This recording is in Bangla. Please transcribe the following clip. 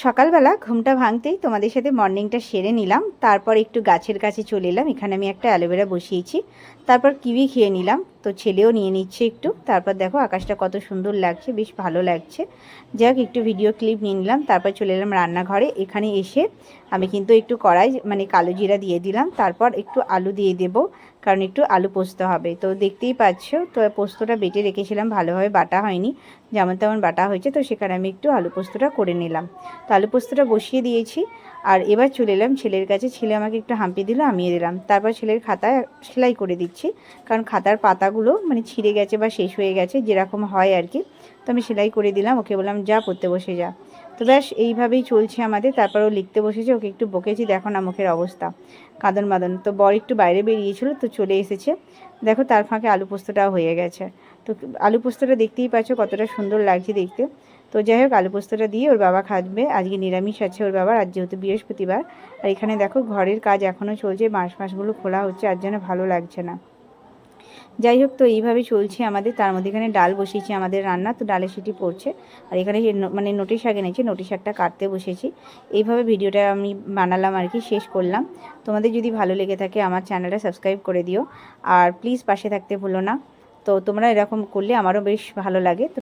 সকালবেলা ঘুমটা ভাঙতেই তোমাদের সাথে মর্নিংটা সেরে নিলাম। তারপর একটু গাছের কাছে চলে এলাম। এখানে আমি একটা অ্যালোভেরা বসিয়েছি। তারপর কিউই খেয়ে নিলাম, তো ছেলেও নিয়ে নিচ্ছে একটু। তারপর দেখো আকাশটা কত সুন্দর লাগছে, বেশ ভালো লাগছে। যাই হোক, একটু ভিডিও ক্লিপ নিয়ে নিলাম। তারপর চলে এলাম রান্নাঘরে। এখানে এসে আমি কিন্তু একটু কড়াই মানে কালো জিরা দিয়ে দিলাম। তারপর একটু আলু দিয়ে দেবো, কারণ একটু আলু পোস্ত হবে। তো দেখতেই পাচ্ছ, তো পোস্তটা বেটে রেখেছিলাম, ভালোভাবে বাটা হয়নি, যেমন তেমন বাটা হয়েছে। তো সেখানে আমি একটু আলু পোস্তটা করে নিলাম। তো আলু পোস্তটা বসিয়ে দিয়েছি। আর এবার চলে এলাম ছেলের কাছে। ছেলে আমাকে একটু হাম্পি দিল, আমিয়ে দিলাম। তারপর ছেলের খাতায় সেলাই করে দিচ্ছি, কারণ খাতার পাতাগুলো মানে ছিঁড়ে গেছে বা শেষ হয়ে গেছে, যেরকম হয় আর কি। তো আমি সেলাই করে দিলাম, ওকে বললাম যা পড়তে বসে যা। তো ব্যাস এইভাবেই চলছে আমাদের। তারপর ও লিখতে বসেছে, ওকে একটু বকেছি, দেখো না মুখের অবস্থা কাঁদন মাদন। তো বর একটু বাইরে বেরিয়েছিল, তো চলে এসেছে। দেখো তার ফাঁকে আলু পোস্তটাও হয়ে গেছে। তো আলু পোস্তটা দেখতেই পাচ্ছ কতটা সুন্দর লাগছে দেখতে। তো যাই হোক, আলু পোস্তটা দিয়ে ওর বাবা খাবে। আজকে নিরামিষ আছে ওর বাবার, আজ যেহেতু বৃহস্পতিবার। আর এখানে দেখো ঘরের কাজ এখনও চলছে, মাছগুলো খোলা হচ্ছে, আর যেন ভালো লাগছে না। যাই হোক, তো এইভাবে চলছে আমাদের। তার মধ্যে এখানে ডাল বসিয়েছি আমাদের রান্না, তো ডালের সিটি পড়ছে। আর এখানে মানে নোটি শাক এনেছি, নোটি শাকটা কাটতে বসেছি। এইভাবে ভিডিওটা আমি বানালাম আর কি, শেষ করলাম। তোমাদের যদি ভালো লেগে থাকে আমার চ্যানেলটা সাবস্ক্রাইব করে দিও, আর প্লিজ পাশে থাকতে ভুলো না। তো তোমরা এরকম করলে আমারও বেশ ভালো লাগে।